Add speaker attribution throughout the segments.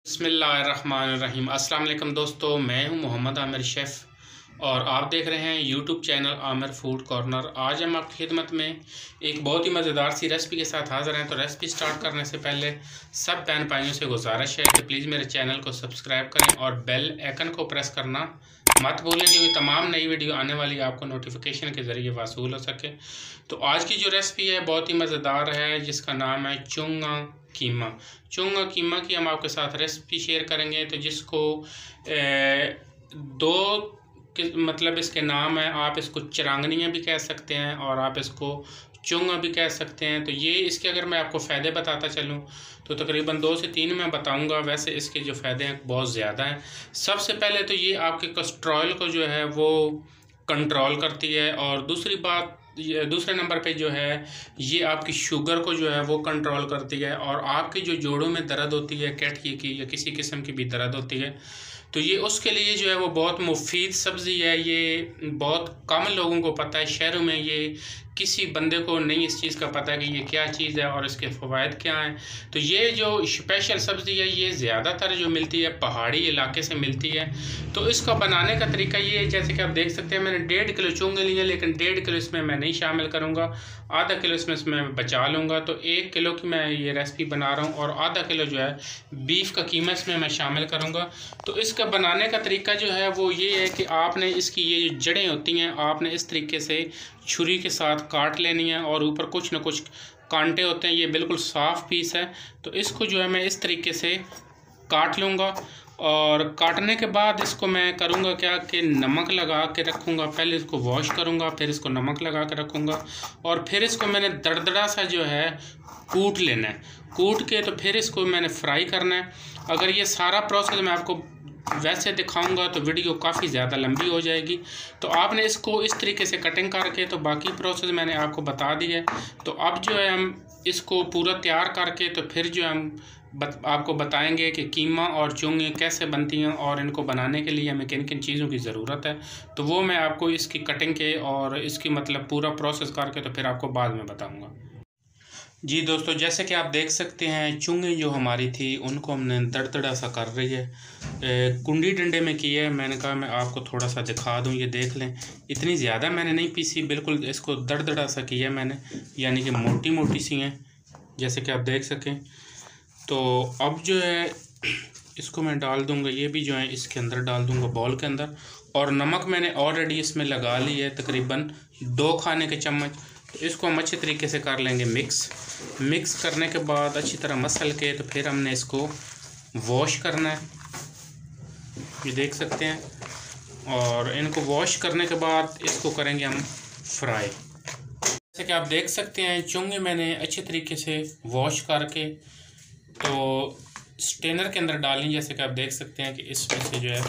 Speaker 1: बिस्मिल्लाहिर्रहमानिर्रहीम। अस्सलाम वालेकुम दोस्तों, मैं हूं मोहम्मद आमिर शेफ़ और आप देख रहे हैं YouTube channel Aamir food corner. आज हम आपकी खिदमत में एक बहुत ही मज़ेदार सी रेसिपी के साथ हाज़िर हैं। तो रेसिपी स्टार्ट करने से पहले सब बहन भाइयों से गुजारिश है कि प्लीज़ मेरे चैनल को सब्सक्राइब करें और बेल आइकन को प्रेस करना मत भूलें, क्योंकि तमाम नई वीडियो आने वाली आपको नोटिफिकेशन के ज़रिए वासूल हो सके। तो आज की जो रेसिपी है बहुत ही मज़ेदार है, जिसका नाम है चुंगा कीमा। चुंगा कीमा की हम आपके साथ रेसिपी शेयर करेंगे, तो जिसको दो मतलब इसके नाम है। आप इसको चिरांगनियाँ भी कह सकते हैं और आप इसको चुंगा भी कह सकते हैं। तो ये इसके अगर मैं आपको फ़ायदे बताता चलूँ तो तकरीबन 2 से 3 मैं बताऊंगा। वैसे इसके जो फ़ायदे हैं बहुत ज़्यादा हैं। सबसे पहले तो ये आपके कोलेस्ट्रॉल को जो है वो कंट्रोल करती है, और दूसरी बात दूसरे नंबर पे जो है ये आपकी शुगर को जो है वो कंट्रोल करती है, और आपके जो जोड़ों में दर्द होती है, कैटकी की या किसी किस्म की भी दर्द होती है, तो ये उसके लिए जो है वो बहुत मुफीद सब्ज़ी है। ये बहुत कम लोगों को पता है, शहरों में ये किसी बंदे को नहीं इस चीज़ का पता है कि ये क्या चीज़ है और इसके फ़वाइद क्या हैं। तो ये जो स्पेशल सब्ज़ी है ये ज़्यादातर जो मिलती है पहाड़ी इलाके से मिलती है। तो इसका बनाने का तरीका ये है, जैसे कि आप देख सकते हैं मैंने 1.5 किलो चुंगे लिए, लेकिन 1.5 किलो इसमें मैं नहीं शामिल करूँगा, आधा किलो इसमें बचा लूँगा। तो 1 किलो की मैं ये रेसिपी बना रहा हूँ और आधा किलो जो है बीफ का कीमा इसमें मैं शामिल करूँगा। तो इसका बनाने का तरीका जो है वो ये है कि आपने इसकी ये जो जड़ें होती हैं आपने इस तरीके से छुरी के साथ काट लेनी है, और ऊपर कुछ ना कुछ कांटे होते हैं। ये बिल्कुल साफ़ पीस है, तो इसको जो है मैं इस तरीके से काट लूँगा। और काटने के बाद इसको मैं करूँगा क्या कि नमक लगा के रखूँगा। पहले इसको वॉश करूँगा, फिर इसको नमक लगा के रखूँगा, और फिर इसको मैंने दरदरा सा जो है कूट लेना है। कूट के तो फिर इसको मैंने फ्राई करना है। अगर ये सारा प्रोसेस मैं आपको वैसे दिखाऊंगा तो वीडियो काफ़ी ज़्यादा लंबी हो जाएगी। तो आपने इसको इस तरीके से कटिंग करके, तो बाकी प्रोसेस मैंने आपको बता दिया है। तो अब जो है हम इसको पूरा तैयार करके तो फिर जो हम आपको बताएंगे कि कीमा और चुंगे कैसे बनती हैं और इनको बनाने के लिए हमें किन किन चीज़ों की ज़रूरत है। तो वो मैं आपको इसकी कटिंग के और इसकी मतलब पूरा प्रोसेस करके तो फिर आपको बाद में बताऊँगा। जी दोस्तों, जैसे कि आप देख सकते हैं चुंगे जो हमारी थी उनको हमने दरदरा सा कर रही है, कुंडी डंडे में की है। मैंने कहा मैं आपको थोड़ा सा दिखा दूं, ये देख लें। इतनी ज़्यादा मैंने नहीं पीसी, बिल्कुल इसको दरदरा सा किया मैंने, यानी कि मोटी मोटी सी हैं, जैसे कि आप देख सकें। तो अब जो है इसको मैं डाल दूँगा, ये भी जो है इसके अंदर डाल दूँगा बाउल के अंदर। और नमक मैंने ऑलरेडी इसमें लगा ली है, तकरीबन 2 खाने के चम्मच। तो इसको हम अच्छे तरीके से कर लेंगे मिक्स करने के बाद अच्छी तरह मसल के तो फिर हमने इसको वॉश करना है, ये देख सकते हैं। और इनको वॉश करने के बाद इसको करेंगे हम फ्राई। जैसे कि आप देख सकते हैं चुंगे मैंने अच्छे तरीके से वॉश करके तो स्ट्रेनर के अंदर डालें। जैसे कि आप देख सकते हैं कि इसमें से जो है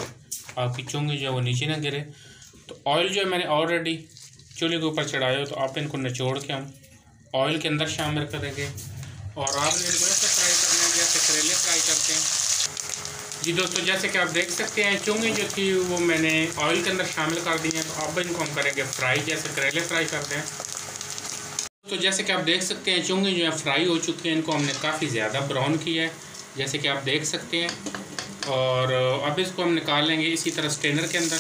Speaker 1: आपकी चुंगी जो है वो नीचे ना गिरे। तो ऑयल जो है मैंने ऑलरेडी चूल्हे के ऊपर चढ़ाया हो, तो आप इनको निचोड़ के हम ऑयल के अंदर शामिल करेंगे, और आपने इनको ऐसे फ्राई करना है जैसे करेले फ्राई करते हैं। जी दोस्तों, जैसे कि आप देख सकते हैं चुंगी जो थी वो मैंने ऑयल के अंदर शामिल कर दी हैं। तो अब इनको हम करेंगे फ्राई जैसे करेले फ्राई करते हैं। तो जैसे कि आप देख सकते हैं चुंगी जो है फ्राई हो चुकी है, इनको हमने काफ़ी ज़्यादा ब्राउन किया है, जैसे कि आप देख सकते हैं। और अब इसको हम निकाल लेंगे इसी तरह स्ट्रेनर के अंदर।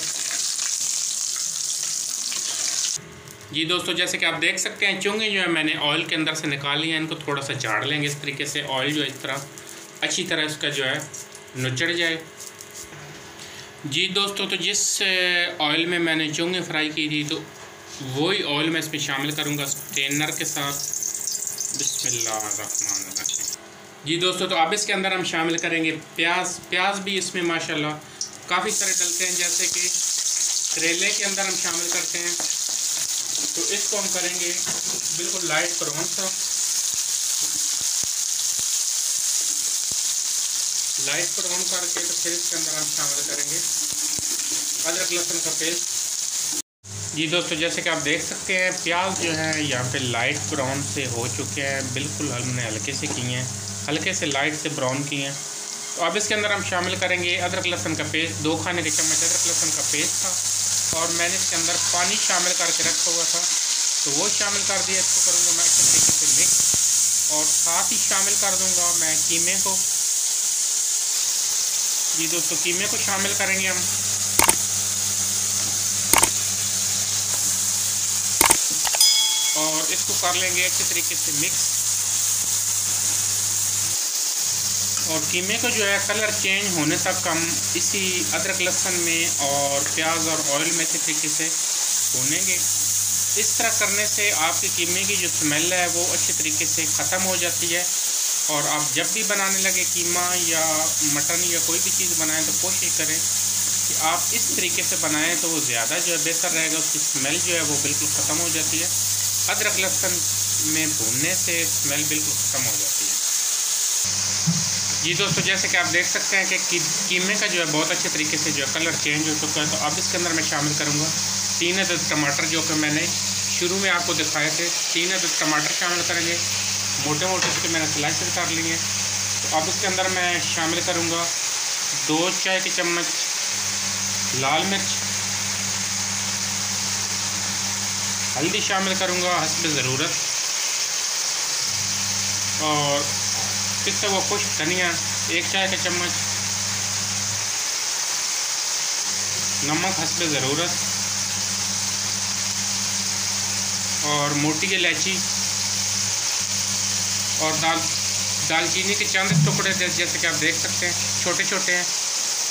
Speaker 1: जी दोस्तों, जैसे कि आप देख सकते हैं चुंगे जो है मैंने ऑयल के अंदर से निकाली है। इनको थोड़ा सा झाड़ लेंगे इस तरीके से, ऑयल जो है इस तरह अच्छी तरह इसका जो है नुचड़ जाए। जी दोस्तों, तो जिस ऑयल में मैंने चुंगे फ्राई की थी तो वही ऑयल मैं इसमें शामिल करूँगा स्ट्रेनर के साथ। बिस्मिल्लाहिर्रहमानिर्रहीम। जी दोस्तों, तो अब इसके अंदर हम शामिल करेंगे प्याज भी इसमें माशाल्लाह काफ़ी सारे डलते हैं, जैसे कि करेले के अंदर हम शामिल करते हैं। तो इसको हम करेंगे बिल्कुल लाइट ब्राउन सा, लाइट ब्राउन करके तो फिर इसके अंदर हम शामिल करेंगे अदरक लहसुन का पेस्ट। जी दोस्तों, जैसे कि आप देख सकते हैं प्याज जो है यहाँ पे लाइट ब्राउन से हो चुके हैं, बिल्कुल हमने हल्के से किए हैं, हल्के से लाइट से ब्राउन किए हैं। तो अब इसके अंदर हम शामिल करेंगे अदरक लहसुन का पेस्ट। 2 खाने के चम्मच अदरक लहसुन का पेस्ट था, और मैंने इसके अंदर पानी शामिल करके रखा हुआ था, तो वो शामिल कर दिया। इसको करूँगा मैं अच्छे तरीके से मिक्स, और साथ ही शामिल कर दूँगा मैं कीमे को। जी दोस्तों, कीमे को शामिल करेंगे हम। और इसको कर लेंगे अच्छे तरीके से मिक्स। और कीमे को जो है कलर चेंज होने तक हम इसी अदरक लहसुन में और प्याज और ऑयल में अच्छे तरीके से भूनेंगे। इस तरह करने से आपके कीमे की जो स्मेल है वो अच्छे तरीके से ख़त्म हो जाती है। और आप जब भी बनाने लगे कीमा या मटन या कोई भी चीज़ बनाएं तो कोशिश करें कि आप इस तरीके से बनाएं तो वो ज़्यादा जो है बेहतर रहेगा। उसकी स्मेल जो है वो बिल्कुल ख़त्म हो जाती है। अदरक लहसुन में भूनने से स्मेल बिल्कुल ख़त्म हो जाती है। जी दोस्तों, जैसे कि आप देख सकते हैं कि कीमे का जो है बहुत अच्छे तरीके से जो है कलर चेंज हो चुका है। तो अब इसके अंदर मैं शामिल करूँगा 3 अदद टमाटर, जो कि मैंने शुरू में आपको दिखाए थे। 3 अदद टमाटर शामिल करेंगे, मोटे मोटे इसके मैंने स्लाइसेस कर लिए हैं। तो अब इसके अंदर मैं शामिल करूँगा 2 चाय के चम्मच लाल मिर्च, हल्दी शामिल करूँगा हस्ब ज़रूरत, और इससे वो खुश्क धनिया 1 चाय का चम्मच, नमक हस्ब ज़रूरत, और मोटी इलायची और दालचीनी के चंद टुकड़े जैसे कि आप देख सकते हैं छोटे छोटे हैं,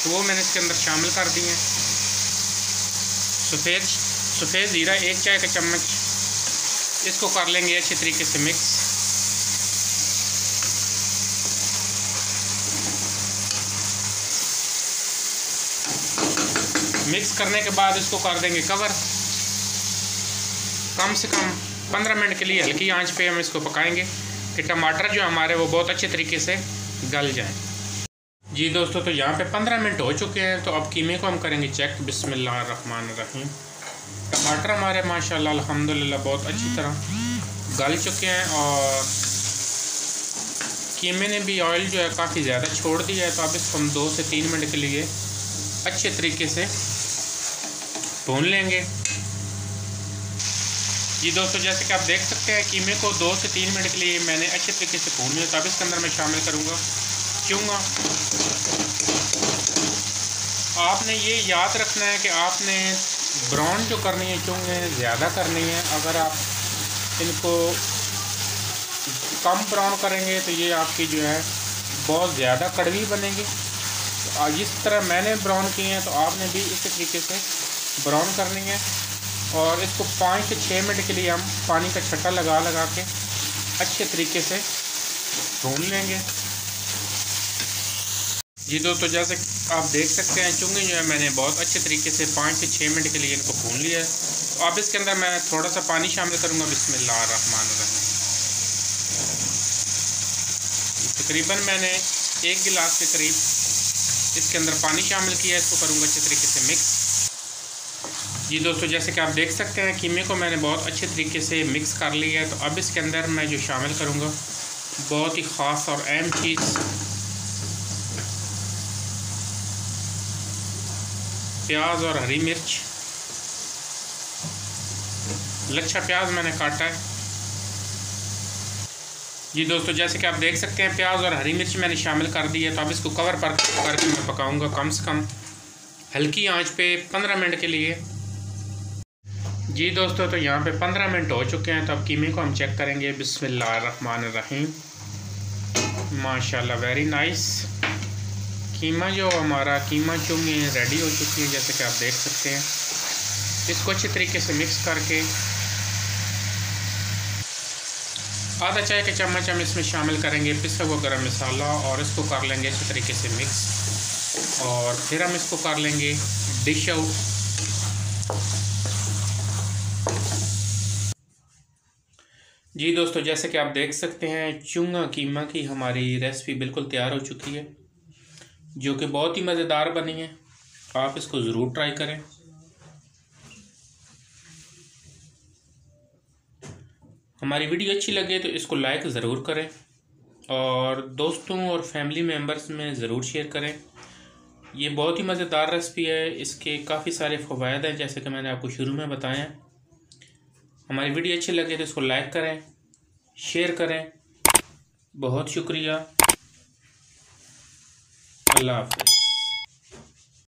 Speaker 1: तो वो मैंने इसके अंदर शामिल कर दिए हैं। सफ़ेद ज़ीरा 1 चाय का चम्मच, इसको कर लेंगे अच्छे तरीके से मिक्स। मिक्स करने के बाद इसको कर देंगे कवर। कम से कम 15 मिनट के लिए हल्की आंच पे हम इसको पकाएंगे कि टमाटर जो हमारे वो बहुत अच्छे तरीके से गल जाएं। जी दोस्तों, तो यहाँ पे 15 मिनट हो चुके हैं। तो अब कीमे को हम करेंगे चेक। बिस्मिल्लाहिर्रहमानिर्रहीम। टमाटर हमारे माशाल्लाह अल्हम्दुलिल्लाह बहुत अच्छी तरह गल चुके हैं और कीमे ने भी ऑयल जो है काफ़ी ज़्यादा छोड़ दिया है। तो अब इसको हम 2 से 3 मिनट के लिए अच्छे तरीके से भून लेंगे। जी दोस्तों, जैसे कि आप देख सकते हैं कीमे को 2 से 3 मिनट के लिए मैंने अच्छे तरीके से भून लिया। तो अब इसके अंदर मैं शामिल करूँगा चूंगा। आपने ये याद रखना है कि आपने ब्राउन जो करनी है चूंगे ज़्यादा करनी है। अगर आप इनको कम ब्राउन करेंगे तो ये आपकी जो है बहुत ज़्यादा कड़वी बनेगी। तो जिस तरह मैंने ब्राउन किए हैं तो आपने भी इसी तरीके से ब्राउन करनी है। और इसको 5 से 6 मिनट के लिए हम पानी का छट्टा लगा लगा के अच्छे तरीके से भून लेंगे। जी दोस्तों, जैसे आप देख सकते हैं चुंगी जो है मैंने बहुत अच्छे तरीके से 5 से 6 मिनट के लिए इनको भून लिया है। तो अब इसके अंदर मैं थोड़ा सा पानी शामिल करूँगा। बिस्मिल्लाहिर्रहमानिर्रहीम। तकरीबन मैंने 1 गिलास के करीब इसके अंदर पानी शामिल किया है। इसको करूँगा अच्छे तरीके से मिक्स। जी दोस्तों, जैसे कि आप देख सकते हैं कीमे को मैंने बहुत अच्छे तरीके से मिक्स कर लिया है। तो अब इसके अंदर मैं जो शामिल करूँगा बहुत ही ख़ास और अहम चीज़, प्याज और हरी मिर्च। लच्छा प्याज मैंने काटा है। जी दोस्तों, जैसे कि आप देख सकते हैं प्याज और हरी मिर्च मैंने शामिल कर दी है। तो अब इसको कवर पर करके मैं पकाऊंगा कम से कम हल्की आंच पे 15 मिनट के लिए। जी दोस्तों, तो यहाँ पे 15 मिनट हो चुके हैं। तो अब कीमे को हम चेक करेंगे। बिस्मिल्लाहिर्रहमानिर्रहीम। माशाल्लाह वेरी नाइस। कीमा जो हमारा कीमा चुंगी रेडी हो चुकी है, जैसे कि आप देख सकते हैं। इसको अच्छे तरीके से मिक्स करके आधा चाय का चम्मच हम इसमें शामिल करेंगे पिसा हुआ गरम मसाला, और इसको कर लेंगे अच्छे तरीके से मिक्स। और फिर हम इसको कर लेंगे डिश आउट। जी दोस्तों, जैसे कि आप देख सकते हैं चुंगा कीमा की हमारी रेसिपी बिल्कुल तैयार हो चुकी है, जो कि बहुत ही मज़ेदार बनी है। आप इसको ज़रूर ट्राई करें। हमारी वीडियो अच्छी लगे तो इसको लाइक ज़रूर करें और दोस्तों और फैमिली मेम्बर्स में ज़रूर शेयर करें। ये बहुत ही मज़ेदार रेसिपी है। इसके काफ़ी सारे फ़वाइद हैं, जैसे कि मैंने आपको शुरू में बताया। हमारी वीडियो अच्छी लगे तो इसको लाइक करें, शेयर करें। बहुत शुक्रिया। अल्लाह हाफ़िज़।